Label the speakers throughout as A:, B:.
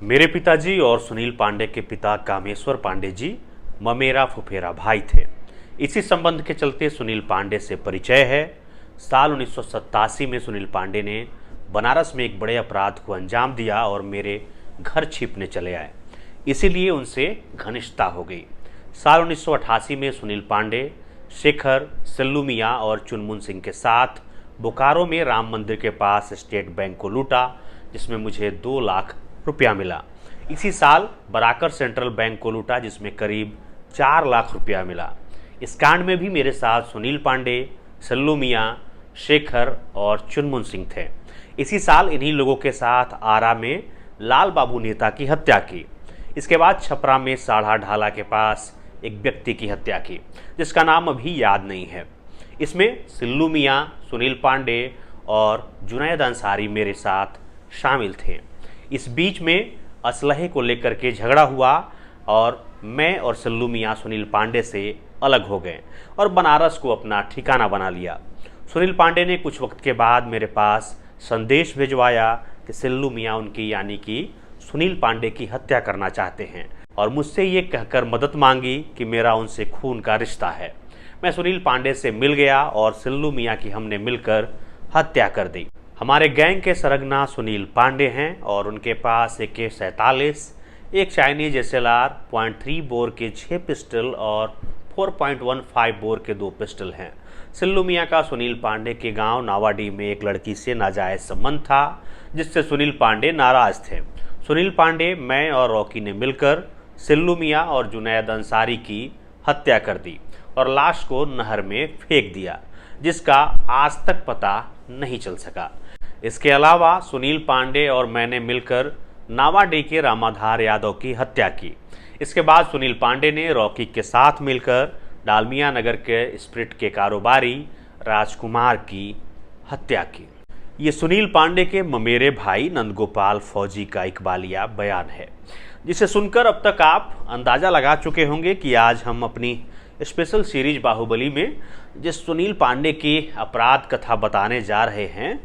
A: मेरे पिताजी और सुनील पांडे के पिता कामेश्वर पांडे जी ममेरा फुफेरा भाई थे। इसी संबंध के चलते सुनील पांडे से परिचय है। साल 1987 में सुनील पांडे ने बनारस में एक बड़े अपराध को अंजाम दिया और मेरे घर छिपने चले आए, इसीलिए उनसे घनिष्ठता हो गई। साल 1988 में सुनील पांडे शेखर, सिल्लू मियाँ और चुनमुन सिंह के साथ बोकारो में राम मंदिर के पास स्टेट बैंक को लूटा, जिसमें मुझे 2 लाख रुपया मिला। इसी साल बराकर सेंट्रल बैंक को लूटा, जिसमें करीब 4 लाख रुपया मिला। इस कांड में भी मेरे साथ सुनील पांडे, सिल्लू मियाँ, शेखर और चुनमुन सिंह थे। इसी साल इन्हीं लोगों के साथ आरा में लाल बाबू नेता की हत्या की। इसके बाद छपरा में साढ़ा ढाला के पास एक व्यक्ति की हत्या की, जिसका नाम अभी याद नहीं है। इसमें सिल्लू मियाँ, सुनील पांडे और जुनैद अंसारी मेरे साथ शामिल थे। इस बीच में असलहे को लेकर के झगड़ा हुआ और मैं और सिल्लू मियाँ सुनील पांडे से अलग हो गए और बनारस को अपना ठिकाना बना लिया। सुनील पांडे ने कुछ वक्त के बाद मेरे पास संदेश भिजवाया कि सिल्लू मियाँ उनकी यानी कि सुनील पांडे की हत्या करना चाहते हैं और मुझसे ये कहकर मदद मांगी कि मेरा उनसे खून का रिश्ता है। मैं सुनील पांडे से मिल गया और सिल्लू मियाँ की हमने मिलकर हत्या कर दी। हमारे गैंग के सरगना सुनील पांडे हैं और उनके पास AK-47, एक चाइनीज SLR .3 बोर के 6 पिस्टल और 4.15 बोर के 2 पिस्टल हैं। सिल्लू मियाँ का सुनील पांडे के गांव नावाडी में एक लड़की से नाजायज संबंध था, जिससे सुनील पांडे नाराज थे। सुनील पांडे, मैं और रॉकी ने मिलकर सिल्लू मियाँ और जुनैद अंसारी की हत्या कर दी और लाश को नहर में फेंक दिया, जिसका आज तक पता नहीं चल सका। इसके अलावा सुनील पांडे और मैंने मिलकर नावाडी के रामाधार यादव की हत्या की। इसके बाद सुनील पांडे ने रॉकी के साथ मिलकर डालमिया नगर के स्प्रिट के कारोबारी राजकुमार की हत्या की। ये सुनील पांडे के ममेरे भाई नंदगोपाल फौजी का इकबालिया बयान है, जिसे सुनकर अब तक आप अंदाज़ा लगा चुके होंगे कि आज हम अपनी स्पेशल सीरीज बाहुबली में जिस सुनील पांडे की अपराध कथा बताने जा रहे हैं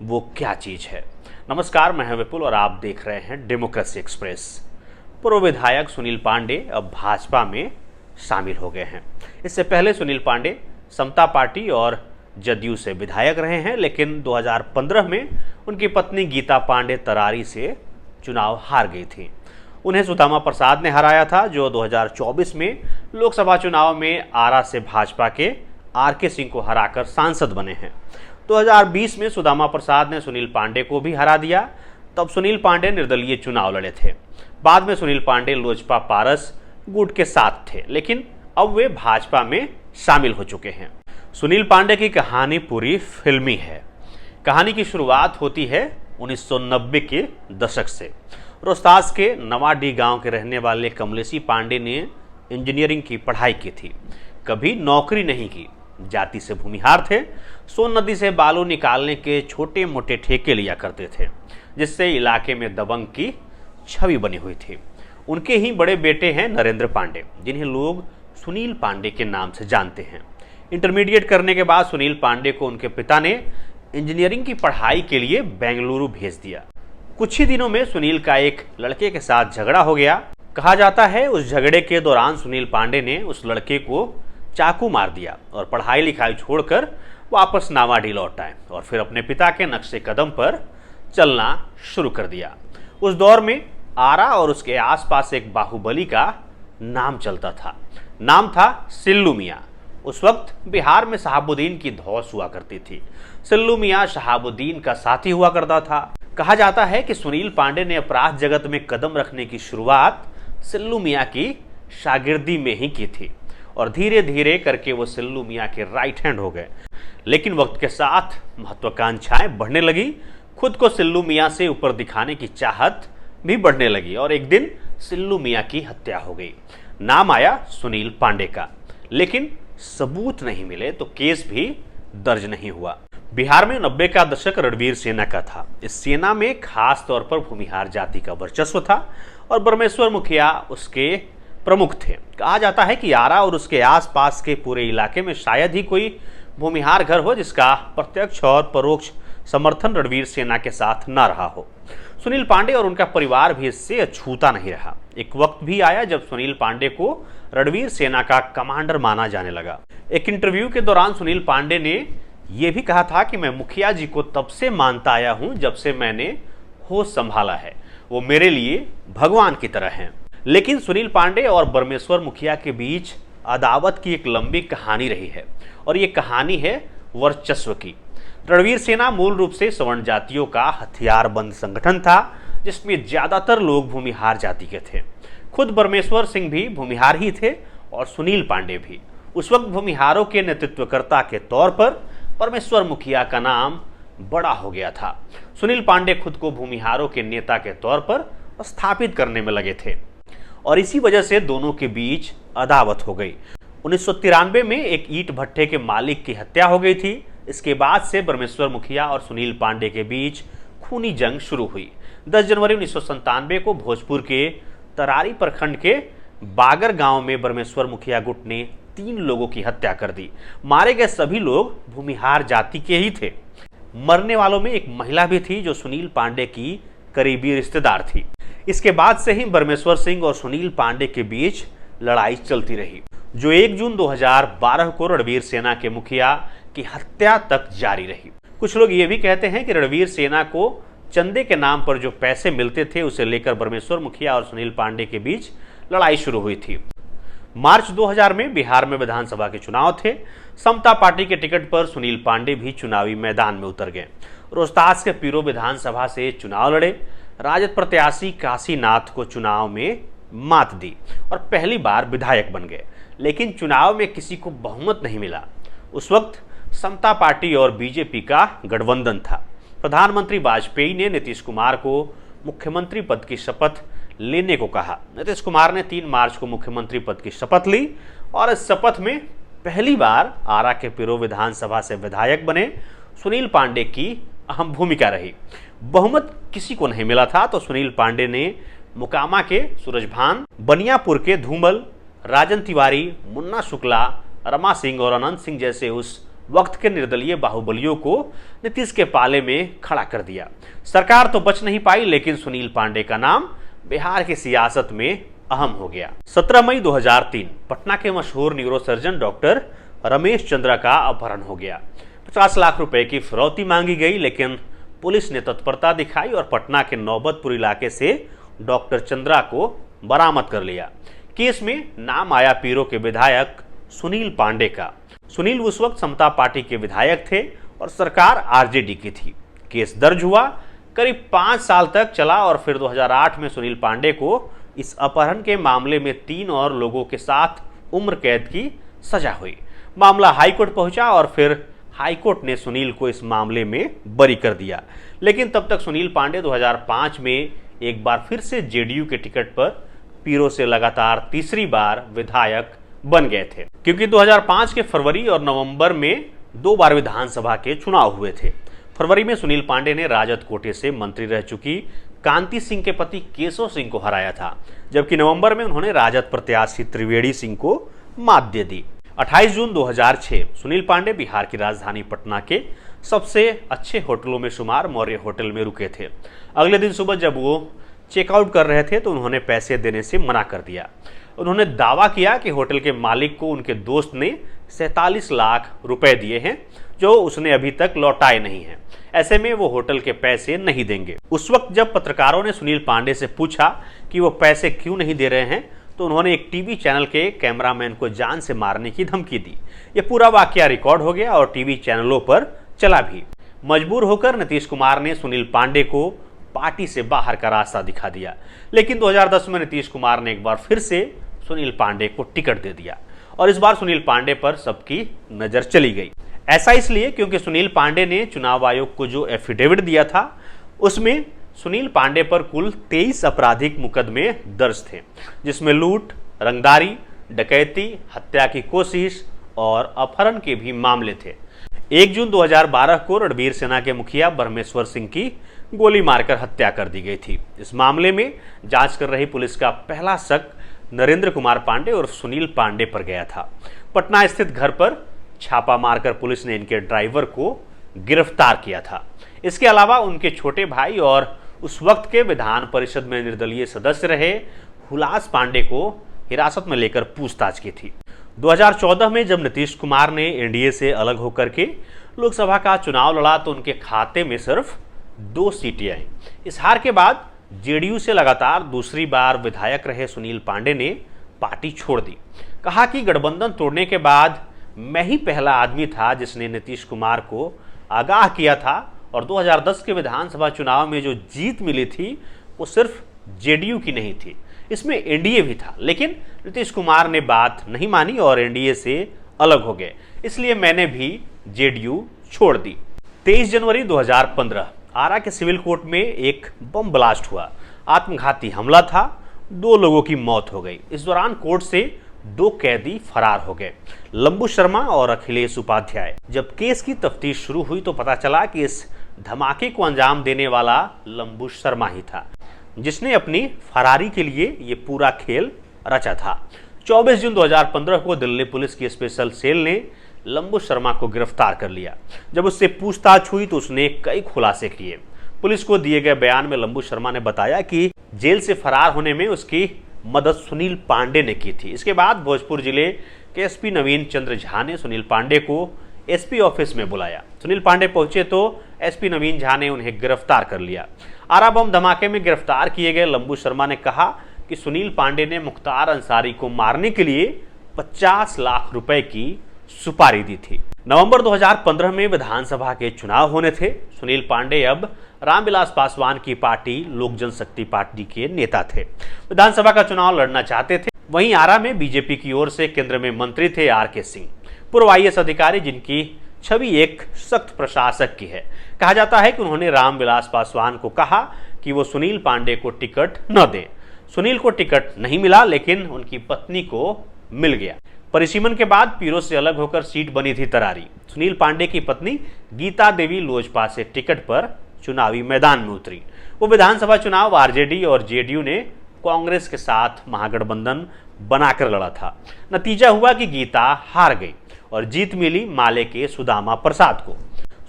A: वो क्या चीज़ है। नमस्कार, मैं हूं विपुल और आप देख रहे हैं डेमोक्रेसी एक्सप्रेस। पूर्व विधायक सुनील पांडे अब भाजपा में शामिल हो गए हैं। इससे पहले सुनील पांडे समता पार्टी और जदयू से विधायक रहे हैं, लेकिन 2015 में उनकी पत्नी गीता पांडे तरारी से चुनाव हार गई थी। उन्हें सुदामा प्रसाद ने हराया था, जो 2024 में लोकसभा चुनाव में आरा से भाजपा के RK सिंह को हराकर सांसद बने हैं। 2020 में सुदामा प्रसाद ने सुनील पांडे को भी हरा दिया। तब सुनील पांडे निर्दलीय चुनाव लड़े थे। बाद में सुनील पांडे लोजपा पारस गुट के साथ थे, लेकिन अब वे भाजपा में शामिल हो चुके हैं। सुनील पांडे की कहानी पूरी फिल्मी है। कहानी की शुरुआत होती है 1990 के दशक से। रोहतास के नवाडी गांव के रहने वाले कमलेशी पांडे ने इंजीनियरिंग की पढ़ाई की थी, कभी नौकरी नहीं की। जाति से भूमिहार थे। सोन नदी से बालू निकालने के छोटे मोटे ठेके लिया करते थे, जिससे इलाके में दबंग की छवि बनी हुई थी। उनके ही बड़े बेटे हैं नरेंद्र पांडे, जिन्हें लोग सुनील पांडे के नाम से जानते हैं। इंटरमीडिएट करने के बाद सुनील पांडे को उनके पिता ने इंजीनियरिंग की पढ़ाई के लिए बेंगलुरु भेज दिया। कुछ ही दिनों में सुनील का एक लड़के के साथ झगड़ा हो गया। कहा जाता है उस झगड़े के दौरान सुनील पांडे ने उस लड़के को चाकू मार दिया और पढ़ाई लिखाई छोड़कर वापस नावाडी लौट आए और फिर अपने पिता के नक्शे कदम पर चलना शुरू कर दिया। उस दौर में आरा और उसके आसपास एक बाहुबली का नाम चलता था। नाम था सिल्लू मियाँ। उस वक्त बिहार में शहाबुद्दीन की धौस हुआ करती थी। सिल्लू मियाँ शहाबुद्दीन का साथी हुआ करता था। कहा जाता है कि सुनील पांडे ने अपराध जगत में कदम रखने की शुरुआत सिल्लू मियाँ की शागिर्दी में ही की थी और धीरे धीरे करके वो सिल्लू मियाँ के राइट हैंड हो गए। लेकिन वक्त के साथ महत्वाकांक्षाएं बढ़ने लगी। खुद को सिल्लू मियाँ से ऊपर दिखाने की चाहत भी बढ़ने लगी और एक दिन सिल्लू मियाँ की हत्या हो गई। नाम आया सुनील पांडे का, लेकिन सबूत नहीं मिले तो केस भी दर्ज नहीं हुआ। बिहार में 90 का दशक रणवीर सेना का था। इस सेना में खास तौर पर भूमिहार जाति का वर्चस्व था और ब्रह्मेश्वर मुखिया उसके प्रमुख थे। कहा जाता है कि आरा और उसके आसपास के पूरे इलाके में शायद ही कोई भूमिहार घर हो जिसका प्रत्यक्ष और परोक्ष समर्थन रणवीर सेना के साथ न रहा हो। सुनील पांडे और उनका परिवार भी इससे अछूता नहीं रहा। एक वक्त भी आया जब सुनील पांडे को रणवीर सेना का कमांडर माना जाने लगा। एक इंटरव्यू के दौरान सुनील पांडे ने यह भी कहा था कि मैं मुखिया जी को तब से मानता आया हूं जब से मैंने होश संभाला है, वो मेरे लिए भगवान की तरह हैं। लेकिन सुनील पांडे और परमेश्वर मुखिया के बीच अदावत की एक लंबी कहानी रही है और ये कहानी है वर्चस्व की। रणवीर सेना मूल रूप से सवर्ण जातियों का हथियारबंद संगठन था जिसमें ज्यादातर लोग भूमिहार जाति के थे। खुद परमेश्वर सिंह भी भूमिहार ही थे और सुनील पांडे भी। उस वक्त भूमिहारों के नेतृत्वकर्ता के तौर पर परमेश्वर मुखिया का नाम बड़ा हो गया था। सुनील पांडे खुद को भूमिहारों के नेता के तौर पर स्थापित करने में लगे थे और इसी वजह से दोनों के बीच अदावत हो गई। 1993 में एक ईंट भट्टे के मालिक की हत्या हो गई थी। इसके बाद से परमेश्वर मुखिया और सुनील पांडे के बीच खूनी जंग शुरू हुई। 10 जनवरी 1997 को भोजपुर के तरारी प्रखंड के बागर गांव में परमेश्वर मुखिया गुट ने 3 लोगों की हत्या कर दी। मारे गए सभी लोग भूमिहार जाति के ही थे। मरने वालों में एक महिला भी थी जो सुनील पांडे की करीबी रिश्तेदार थी। इसके बाद से ही परमेश्वर सिंह और सुनील पांडे के बीच लड़ाई चलती रही जो 1 जून 2012 को रणवीर सेना के मुखिया की हत्या तक जारी रही। कुछ लोग ये भी कहते हैं कि रणवीर सेना को चंदे के नाम पर जो पैसे मिलते थे उसे लेकर परमेश्वर मुखिया और सुनील पांडे के बीच लड़ाई शुरू हुई थी। मार्च 2000 में बिहार में विधानसभा के चुनाव थे। समता पार्टी के टिकट पर सुनील पांडे भी चुनावी मैदान में उतर गए। रोहतास के पीरो विधानसभा से चुनाव लड़े। राजद प्रत्याशी काशीनाथ को चुनाव में मात दी और पहली बार विधायक बन गए, लेकिन चुनाव में किसी को बहुमत नहीं मिला। उस वक्त समता पार्टी और बीजेपी का गठबंधन था। प्रधानमंत्री वाजपेयी ने नीतीश कुमार को मुख्यमंत्री पद की शपथ लेने को कहा। नीतीश कुमार ने 3 मार्च को मुख्यमंत्री पद की शपथ ली और इस शपथ में पहली बार आरा के पीरो विधानसभा से विधायक बने। सुनील पांडे की अहम भूमिका रही। बहुमत किसी को नहीं मिला था तो सुनील पांडे ने मुकामा के सूरजभान, बनियापुर के धूमल, राजन तिवारी, मुन्ना शुक्ला, रमा सिंह और अनंत सिंह जैसे उस वक्त के निर्दलीय बाहुबलियों को नीतीश के पाले में खड़ा कर दिया। सरकार तो बच नहीं पाई, लेकिन सुनील पांडे का नाम बिहार की सियासत में अहम हो गया। 17 मई 2003 पटना के मशहूर न्यूरोसर्जन डॉक्टर रमेश चंद्रा का अपहरण हो गया। 50 लाख रुपए की फिरौती मांगी गई, लेकिन पुलिस ने तत्परता दिखाई और पटना के नौबतपुर इलाके से डॉक्टर चंद्रा को बरामद कर लिया। केस में नाम आया पीरो के विधायक सुनील पांडे का। सुनील उस वक्त समता पार्टी के विधायक थे और सरकार आरजेडी की थी। केस दर्ज हुआ, करीब 5 साल तक चला और फिर 2008 में सुनील पांडे को इस अपहरण के मामले में 3 और लोगों के साथ उम्र कैद की सजा हुई। मामला हाईकोर्ट पहुंचा और फिर हाईकोर्ट ने सुनील को इस मामले में बरी कर दिया, लेकिन तब तक सुनील पांडे 2005 में एक बार फिर से जेडीयू के टिकट पर पीरो से लगातार तीसरी बार विधायक बन गए थे, क्योंकि 2005 के फरवरी और नवंबर में 2 बार विधानसभा के चुनाव हुए थे। फरवरी में सुनील पांडे ने राजद कोटे से मंत्री रह चुकी कांति सिंह के पति केशव सिंह को हराया था, जबकि नवंबर में उन्होंने राजद प्रत्याशी त्रिवेणी सिंह को मात दे दी। 28 जून 2006 सुनील पांडे बिहार की राजधानी पटना के सबसे अच्छे होटलों में शुमार मौर्य होटल में रुके थे। अगले दिन सुबह जब वो चेकआउट कर रहे थे तो उन्होंने पैसे देने से मना कर दिया। उन्होंने दावा किया कि होटल के मालिक को उनके दोस्त ने 47 लाख रुपए दिए हैं जो उसने अभी तक लौटाए नहीं हैं। ऐसे में वो होटल के पैसे नहीं देंगे। उस वक्त जब पत्रकारों ने सुनील पांडे से पूछा कि वो पैसे क्यों नहीं दे रहे हैं तो उन्होंने एक टीवी चैनल के कैमरामैन को जान से मारने की धमकी दी। ये पूरा वाकया रिकॉर्ड हो गया और टीवी चैनलों पर चला भी। मजबूर होकर नीतीश कुमार ने सुनील पांडे को पार्टी से बाहर का रास्ता दिखा दिया, लेकिन 2010 में नीतीश कुमार ने एक बार फिर से सुनील पांडे को टिकट दे दिया और इस बार सुनील पांडे पर सबकी नजर चली गई। ऐसा इसलिए क्योंकि सुनील पांडे ने चुनाव आयोग को जो एफिडेविट दिया था उसमें सुनील पांडे पर कुल 23 आपराधिक मुकदमे दर्ज थे, जिसमें लूट, रंगदारी, डकैती, हत्या की कोशिश और अपहरण के भी मामले थे। 1 जून 2012 को रणवीर सेना के मुखिया परमेश्वर सिंह की गोली मारकर हत्या कर दी गई थी। इस मामले में जांच कर रही पुलिस का पहला शक नरेंद्र कुमार पांडे और सुनील पांडे पर गया था। पटना स्थित घर पर छापा मारकर पुलिस ने इनके ड्राइवर को गिरफ्तार किया था। इसके अलावा उनके छोटे भाई और उस वक्त के विधान परिषद में निर्दलीय सदस्य रहे हुलास पांडे को हिरासत में लेकर पूछताछ की थी। 2014 में जब नीतीश कुमार ने एनडीए से अलग होकर के लोकसभा का चुनाव लड़ा तो उनके खाते में सिर्फ 2 सीटें आई। इस हार के बाद जेडीयू से लगातार दूसरी बार विधायक रहे सुनील पांडे ने पार्टी छोड़ दी। कहा कि गठबंधन तोड़ने के बाद मैं ही पहला आदमी था जिसने नीतीश कुमार को आगाह किया था और 2010 के विधानसभा चुनाव में जो जीत मिली थी वो सिर्फ जेडीयू की नहीं थी, इसमें एनडीए भी था। लेकिन नीतीश कुमार ने बात नहीं मानी और एनडीए से अलग हो गए, इसलिए मैंने भी जेडीयू छोड़ दी। 23 जनवरी 2015 आरा के सिविल कोर्ट में एक बम ब्लास्ट हुआ। आत्मघाती हमला था, 2 लोगों की मौत हो गई। इस दौरान कोर्ट से 2 कैदी फरार हो गए, लंबू शर्मा और अखिलेश उपाध्याय। जब केस की तफ्तीश शुरू हुई तो पता चला कि इस धमाके को अंजाम देने वाला लंबू शर्मा ही था, जिसने अपनी फरारी के लिए ये पूरा खेल रचा था। 24 जून 2015 को दिल्ली पुलिस की स्पेशल सेल ने लंबू शर्मा को गिरफ्तार कर लिया। जब उससे पूछताछ हुई तो उसने कई खुलासे किए। पुलिस को दिए गए बयान में लंबू शर्मा ने बताया कि जेल से फरार होने में उसकी मदद सुनील पांडे ने की थी। इसके बाद भोजपुर जिले के एसपी नवीन चंद्र झा ने सुनील पांडे को एसपी ऑफिस में बुलाया। सुनील पांडे पहुंचे तो एसपी नवीन झा ने उन्हें गिरफ्तार कर लिया। आरा बम धमाके में गिरफ्तार किए गए लंबू शर्मा ने कहा कि सुनील पांडे ने मुख्तार अंसारी को मारने के लिए 50 लाख रुपए की सुपारी दी थी। नवंबर 2015 में विधानसभा के चुनाव होने थे। सुनील पांडे अब रामविलास पासवान की पार्टी लोक जनशक्ति पार्टी के नेता थे, विधानसभा का चुनाव लड़ना चाहते थे। वहीं आरा में बीजेपी की ओर से केंद्र में मंत्री थे आरके सिंह, पूर्व आईएएस अधिकारी जिनकी छवि एक सख्त प्रशासक की है। कहा जाता है कि उन्होंने रामविलास पासवान को कहा कि वो सुनील पांडे को टिकट न दें। सुनील को टिकट नहीं मिला, लेकिन उनकी पत्नी को मिल गया। परिसीमन के बाद पीरो से अलग होकर सीट बनी थी तरारी। सुनील पांडे की पत्नी गीता देवी लोजपा से टिकट पर चुनावी मैदान में उतरी। वो विधानसभा चुनाव आरजेडी और जेडीयू ने कांग्रेस के साथ महागठबंधन बनाकर लड़ा था। नतीजा हुआ कि गीता हार गई और जीत मिली माले के सुदामा प्रसाद को।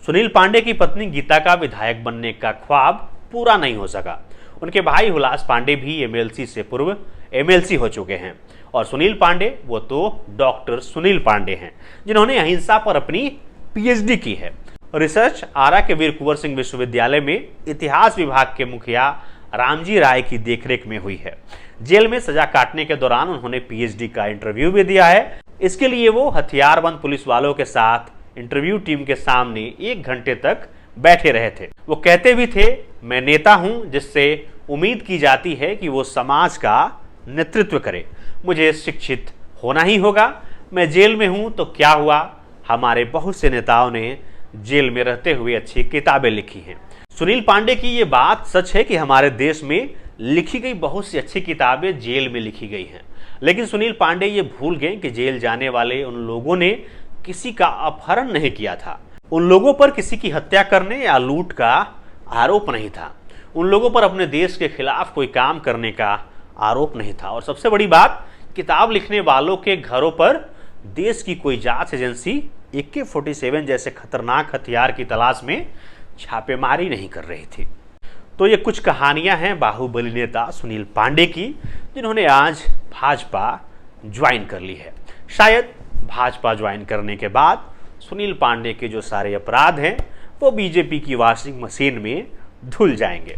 A: सुनील पांडे की पत्नी गीता का विधायक बनने का ख्वाब पूरा नहीं हो सका। उनके भाई हुलास पांडे भी एमएलसी से पूर्व एमएलसी हो चुके हैं और सुनील पांडे वो तो डॉक्टर सुनील पांडे हैं जिन्होंने अहिंसा पर अपनी पीएचडी की है। रिसर्च आरा के वीर कुंवर सिंह विश्वविद्यालय में इतिहास विभाग के मुखिया रामजी राय की देखरेख में हुई है। जेल में सजा काटने के दौरान उन्होंने पीएचडी का इंटरव्यू भी दिया है। इसके लिए वो हथियारबंद पुलिस वालों के साथ इंटरव्यू टीम के सामने 1 घंटे तक बैठे रहे थे। वो कहते भी थे, मैं नेता हूं जिससे उम्मीद की जाती है कि वो समाज का नेतृत्व करे। मुझे शिक्षित होना ही होगा। मैं जेल में हूं तो क्या हुआ, हमारे बहुत से नेताओं ने जेल में रहते हुए अच्छी किताबें लिखी हैं। सुनील पांडे की ये बात सच है कि हमारे देश में लिखी गई बहुत सी अच्छी किताबें जेल में लिखी गई हैं, लेकिन सुनील पांडे ये भूल गए कि जेल जाने वाले उन लोगों ने किसी का अपहरण नहीं किया था। उन लोगों पर किसी की हत्या करने या लूट का आरोप नहीं था। उन लोगों पर अपने देश के खिलाफ कोई काम करने का आरोप नहीं था। और सबसे बड़ी बात, किताब लिखने वालों के घरों पर देश की कोई जांच एजेंसी AK-47 जैसे खतरनाक हथियार की तलाश में छापेमारी नहीं कर रही थी। तो ये कुछ कहानियां हैं बाहुबली नेता सुनील पांडे की, जिन्होंने आज भाजपा ज्वाइन कर ली है। शायद भाजपा ज्वाइन करने के बाद सुनील पांडे के जो सारे अपराध हैं वो बीजेपी की वॉशिंग मशीन में धुल जाएंगे।